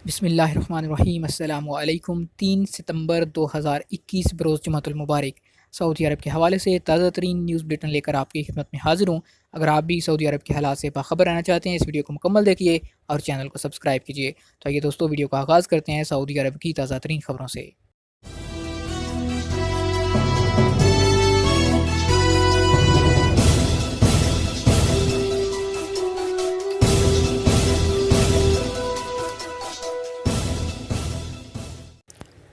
بسم اللہ الرحمن الرحیم۔ السلام علیکم۔ 3 ستمبر 2021 بروز جمعۃ المبارک سعودی عرب کے حوالے سے تازہ ترین نیوز بلیٹن لے کر آپ کی خدمت میں حاضر ہوں۔ اگر آپ بھی سعودی عرب کے حالات سے باخبر رہنا چاہتے ہیں، اس ویڈیو کو مکمل دیکھیے اور چینل کو سبسکرائب کیجیے۔ تو آئیے دوستو، ویڈیو کا آغاز کرتے ہیں سعودی عرب کی تازہ ترین خبروں سے۔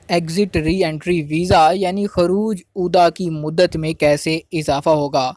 ایگزٹ ری انٹری ویزا یعنی خروج عودہ کی مدت میں کیسے اضافہ ہوگا؟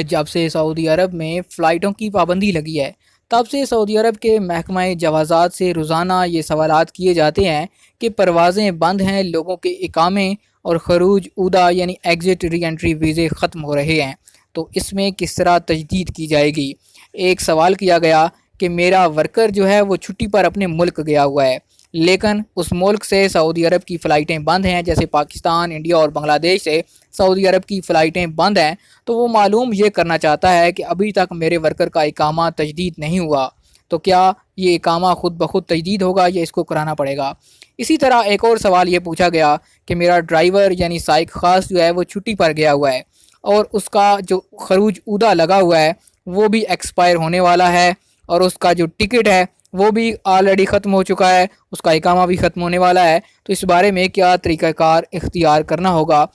جب سے سعودی عرب میں فلائٹوں کی پابندی لگی ہے، تب سے سعودی عرب کے محکمہ جوازات سے روزانہ یہ سوالات کیے جاتے ہیں کہ پروازیں بند ہیں، لوگوں کے اقامے اور خروج عودہ یعنی ایگزٹ ری انٹری ویزے ختم ہو رہے ہیں، تو اس میں کس طرح تجدید کی جائے گی؟ ایک سوال کیا گیا کہ میرا ورکر جو ہے وہ چھٹی پر اپنے ملک گیا ہوا ہے، لیکن اس ملک سے سعودی عرب کی فلائٹیں بند ہیں، جیسے پاکستان، انڈیا اور بنگلہ دیش سے سعودی عرب کی فلائٹیں بند ہیں، تو وہ معلوم یہ کرنا چاہتا ہے کہ ابھی تک میرے ورکر کا اقامہ تجدید نہیں ہوا، تو کیا یہ اقامہ خود بخود تجدید ہوگا یا اس کو کرانا پڑے گا؟ اسی طرح ایک اور سوال یہ پوچھا گیا کہ میرا ڈرائیور یعنی سائق خاص جو ہے وہ چھٹی پر گیا ہوا ہے اور اس کا جو خروج عودہ لگا ہوا ہے وہ بھی ایکسپائر ہونے والا ہے، اور اس کا جو ٹکٹ ہے وہ بھی آلریڈی ختم ہو چکا ہے، اس کا اقامہ بھی ختم ہونے والا ہے، تو اس بارے میں کیا طریقہ کار اختیار کرنا ہوگا؟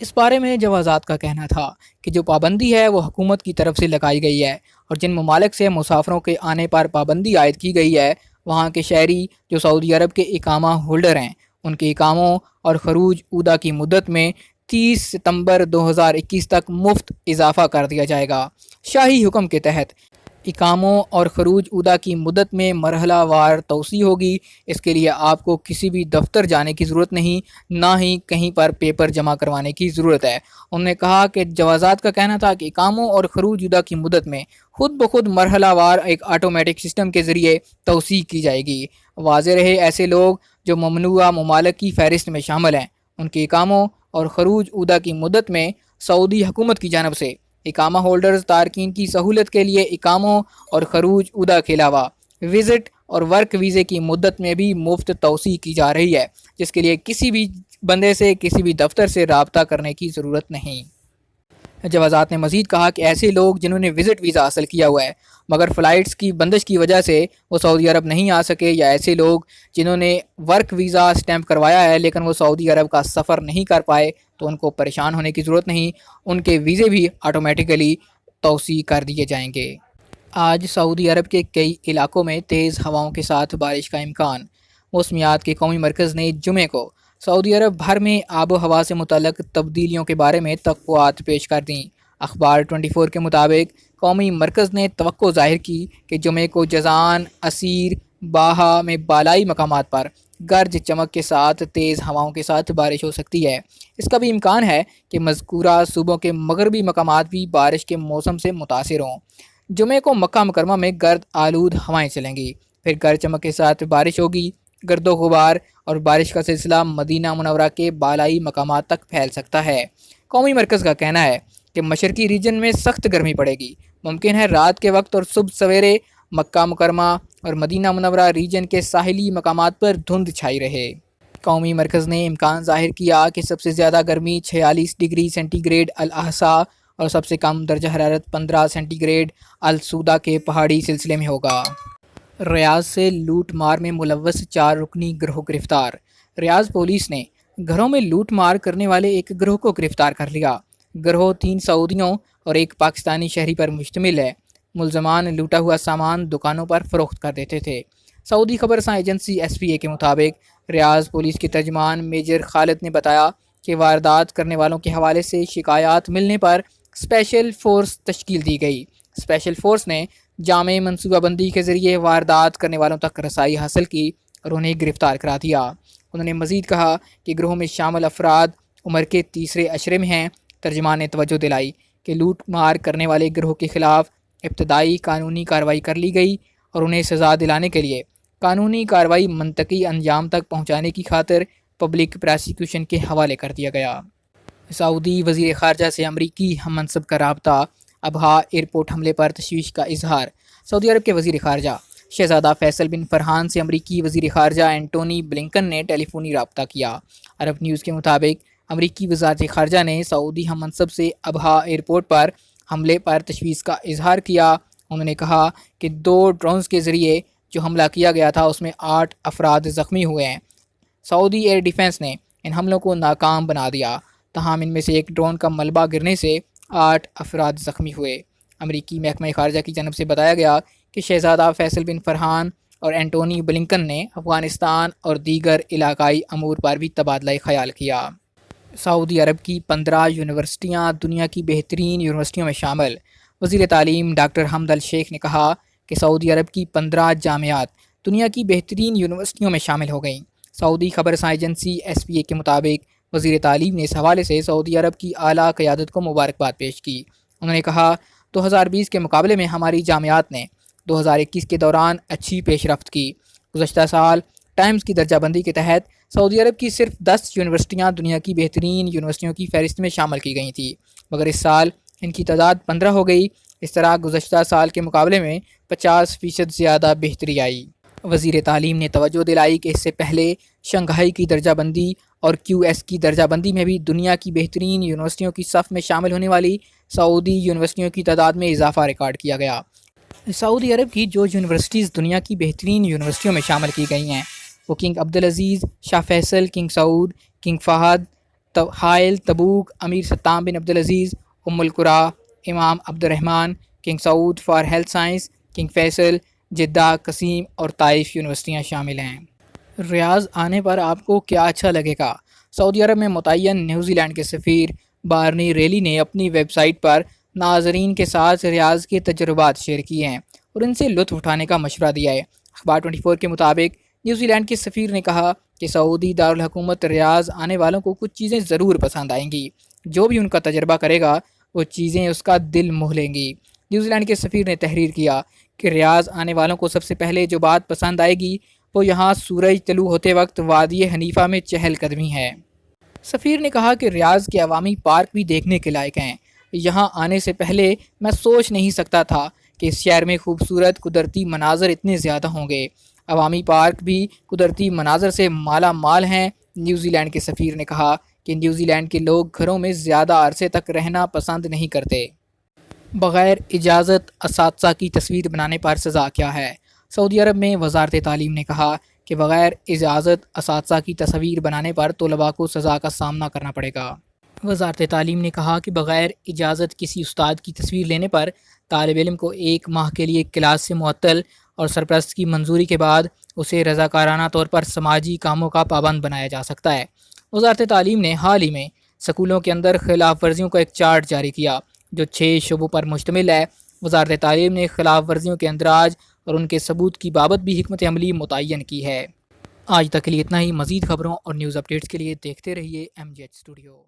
اس بارے میں جوازات کا کہنا تھا کہ جو پابندی ہے وہ حکومت کی طرف سے لگائی گئی ہے، اور جن ممالک سے مسافروں کے آنے پر پابندی عائد کی گئی ہے، وہاں کے شہری جو سعودی عرب کے اقامہ ہولڈر ہیں، ان کے اقاموں اور خروج عودہ کی مدت میں 30 ستمبر 2021 تک مفت اضافہ کر دیا جائے گا۔ شاہی حکم کے تحت اقاموں اور خروج عودہ کی مدت میں مرحلہ وار توسیع ہوگی۔ اس کے لیے آپ کو کسی بھی دفتر جانے کی ضرورت نہیں، نہ ہی کہیں پر پیپر جمع کروانے کی ضرورت ہے۔ انہوں نے کہا کہ جوازات کا کہنا تھا کہ اقاموں اور خروج عودہ کی مدت میں خود بخود مرحلہ وار ایک آٹومیٹک سسٹم کے ذریعے توسیع کی جائے گی۔ واضح رہے، ایسے لوگ جو ممنوعہ ممالک کی فہرست میں شامل ہیں، ان کے اقاموں اور خروج عودہ کی مدت میں سعودی حکومت کی جانب سے اقامہ ہولڈرز تارکین کی سہولت کے لیے اقاموں اور خروج عودہ کے علاوہ وزٹ اور ورک ویزے کی مدت میں بھی مفت توسیع کی جا رہی ہے، جس کے لیے کسی بھی بندے سے کسی بھی دفتر سے رابطہ کرنے کی ضرورت نہیں۔ جوازات نے مزید کہا کہ ایسے لوگ جنہوں نے وزٹ ویزا حاصل کیا ہوا ہے مگر فلائٹس کی بندش کی وجہ سے وہ سعودی عرب نہیں آ سکے، یا ایسے لوگ جنہوں نے ورک ویزا سٹیمپ کروایا ہے لیکن وہ سعودی عرب کا سفر نہیں کر پائے، تو ان کو پریشان ہونے کی ضرورت نہیں، ان کے ویزے بھی آٹومیٹیکلی توسیع کر دیے جائیں گے۔ آج سعودی عرب کے کئی علاقوں میں تیز ہواؤں کے ساتھ بارش کا امکان۔ موسمیات کے قومی مرکز نے جمعے کو سعودی عرب بھر میں آب و ہوا سے متعلق تبدیلیوں کے بارے میں توقعات پیش کر دیں۔ اخبار 24 کے مطابق قومی مرکز نے توقع ظاہر کی کہ جمعے کو جازان، عسیر، باہا میں بالائی مقامات پر گرج چمک کے ساتھ تیز ہواؤں کے ساتھ بارش ہو سکتی ہے۔ اس کا بھی امکان ہے کہ مذکورہ صوبوں کے مغربی مقامات بھی بارش کے موسم سے متاثر ہوں۔ جمعے کو مکہ مکرمہ میں گرد آلود ہوائیں چلیں گی، پھر گرج چمک کے ساتھ بارش ہوگی۔ گرد و غبار اور بارش کا سلسلہ مدینہ منورہ کے بالائی مقامات تک پھیل سکتا ہے۔ قومی مرکز کا کہنا ہے کہ مشرقی ریجن میں سخت گرمی پڑے گی، ممکن ہے رات کے وقت اور صبح سویرے مکہ مکرمہ اور مدینہ منورہ ریجن کے ساحلی مقامات پر دھند چھائی رہے۔ قومی مرکز نے امکان ظاہر کیا کہ سب سے زیادہ گرمی 46 ڈگری سینٹی گریڈ الاحسا اور سب سے کم درجہ حرارت 15 سینٹی گریڈ السودہ کے پہاڑی سلسلے میں ہوگا۔ ریاض سے لوٹ مار میں ملوث 4 رکنی گروہ گرفتار۔ ریاض پولیس نے گھروں میں لوٹ مار کرنے والے ایک گروہ کو گرفتار کر لیا۔ گروہ 3 سعودیوں اور ایک پاکستانی شہری پر مشتمل ہے۔ ملزمان لوٹا ہوا سامان دکانوں پر فروخت کر دیتے تھے۔ سعودی خبر رساں ایجنسی SPA کے مطابق ریاض پولیس کے ترجمان میجر خالد نے بتایا کہ واردات کرنے والوں کے حوالے سے شکایات ملنے پر اسپیشل فورس تشکیل دی گئی۔ اسپیشل فورس نے جامع منصوبہ بندی کے ذریعے واردات کرنے والوں تک رسائی حاصل کی اور انہیں گرفتار کرا دیا۔ انہوں نے مزید کہا کہ گروہ میں شامل افراد عمر کے تیسرے عشرے میں ہیں۔ ترجمان نے توجہ دلائی کہ لوٹ مار کرنے والے گروہ کے خلاف ابتدائی قانونی کارروائی کر لی گئی اور انہیں سزا دلانے کے لیے قانونی کارروائی منطقی انجام تک پہنچانے کی خاطر پبلک پراسیکیوشن کے حوالے کر دیا گیا۔ سعودی وزیر خارجہ سے امریکی ہم منصب کا رابطہ۔ ابہا ایئرپورٹ حملے پر تشویش کا اظہار۔ سعودی عرب کے وزیر خارجہ شہزادہ فیصل بن فرحان سے امریکی وزیر خارجہ اینٹونی بلنکن نے ٹیلی فونی رابطہ کیا۔ عرب نیوز کے مطابق امریکی وزارت خارجہ نے سعودی ہم منصب سے ابہا ایئرپورٹ پر حملے پر تشویش کا اظہار کیا۔ انہوں نے کہا کہ 2 ڈرونز کے ذریعے جو حملہ کیا گیا تھا اس میں 8 افراد زخمی ہوئے ہیں۔ سعودی ایئر ڈیفنس نے ان حملوں کو ناکام بنا دیا، تاہم ان میں سے ایک ڈرون کا ملبہ گرنے سے 8 افراد زخمی ہوئے۔ امریکی محکمہ خارجہ کی جانب سے بتایا گیا کہ شہزادہ فیصل بن فرحان اور اینٹونی بلنکن نے افغانستان اور دیگر علاقائی امور پر بھی تبادلہ خیال کیا۔ سعودی عرب کی 15 یونیورسٹیاں دنیا کی بہترین یونیورسٹیوں میں شامل۔ وزیر تعلیم ڈاکٹر حمد الشیخ نے کہا کہ سعودی عرب کی 15 جامعات دنیا کی بہترین یونیورسٹیوں میں شامل ہو گئیں۔ سعودی خبر رساں ایجنسی SPA کے مطابق وزیر تعلیم نے اس حوالے سے سعودی عرب کی اعلیٰ قیادت کو مبارکباد پیش کی۔ انہوں نے کہا 2020 کے مقابلے میں ہماری جامعات نے 2021 کے دوران اچھی پیش رفت کی۔ گزشتہ سال ٹائمز کی درجہ بندی کے تحت سعودی عرب کی صرف 10 یونیورسٹیاں دنیا کی بہترین یونیورسٹیوں کی فہرست میں شامل کی گئی تھیں، مگر اس سال ان کی تعداد 15 ہو گئی۔ اس طرح گزشتہ سال کے مقابلے میں 50% زیادہ بہتری آئی۔ وزیر تعلیم نے توجہ دلائی کہ اس سے پہلے شنگھائی کی درجہ بندی اور QS کی درجہ بندی میں بھی دنیا کی بہترین یونیورسٹیوں کی صف میں شامل ہونے والی سعودی یونیورسٹیوں کی تعداد میں اضافہ ریکارڈ کیا گیا۔ سعودی عرب کی جو یونیورسٹیز دنیا کی بہترین یونیورسٹیوں میں شامل کی گئی ہیں وہ کنگ عبدالعزیز، شاہ فیصل، کنگ سعود، کنگ فہد، حائل، تبوک، امیر ستام بن Abdul Aziz, القرا، Imam Abdul Rahman, King Saud for health science, King Faisal, Jeddah, Qassim اور طائف یونیورسٹیاں شامل ہیں۔ ریاض آنے پر آپ کو کیا اچھا لگے گا؟ سعودی عرب میں متعین نیوزی لینڈ کے سفیر بارنی ریلی نے اپنی ویب سائٹ پر ناظرین کے ساتھ ریاض کے تجربات شیئر کیے ہیں اور ان سے لطف اٹھانے کا مشورہ دیا ہے۔ اخبار 24 کے مطابق نیوزی لینڈ کے سفیر نے کہا کہ سعودی دارالحکومت ریاض آنے والوں کو کچھ چیزیں ضرور پسند آئیں گی، جو بھی ان کا تجربہ کرے گا وہ چیزیں اس کا دل موہ لیں گی۔ نیوزی لینڈ کے سفیر نے تحریر کیا کہ ریاض آنے والوں کو سب سے پہلے جو بات پسند آئے گی وہ یہاں سورج طلوع ہوتے وقت وادی حنیفہ میں چہل قدمی ہے۔ سفیر نے کہا کہ ریاض کے عوامی پارک بھی دیکھنے کے لائق ہیں۔ یہاں آنے سے پہلے میں سوچ نہیں سکتا تھا کہ اس شہر میں خوبصورت قدرتی مناظر اتنے زیادہ ہوں گے۔ عوامی پارک بھی قدرتی مناظر سے مالا مال ہیں۔ نیوزی لینڈ کے سفیر نے کہا کہ نیوزی لینڈ کے لوگ گھروں میں زیادہ عرصے تک رہنا پسند نہیں کرتے۔ بغیر اجازت اساتذہ کی تصویر بنانے پر سزا کیا ہے؟ سعودی عرب میں وزارت تعلیم نے کہا کہ بغیر اجازت اساتذہ کی تصویر بنانے پر طلباء کو سزا کا سامنا کرنا پڑے گا۔ وزارت تعلیم نے کہا کہ بغیر اجازت کسی استاد کی تصویر لینے پر طالب علم کو 1 ماہ کے لیے کلاس سے معطل اور سرپرست کی منظوری کے بعد اسے رضاکارانہ طور پر سماجی کاموں کا پابند بنایا جا سکتا ہے۔ وزارت تعلیم نے حال ہی میں سکولوں کے اندر خلاف ورزیوں کا ایک چارٹ جاری کیا جو 6 شعبوں پر مشتمل ہے۔ وزارت تعلیم نے خلاف ورزیوں کے اندراج اور ان کے ثبوت کی بابت بھی حکمت عملی متعین کی ہے۔ آج تک کے لیے اتنا ہی۔ مزید خبروں اور نیوز اپڈیٹس کے لیے دیکھتے رہیے MGH اسٹوڈیو۔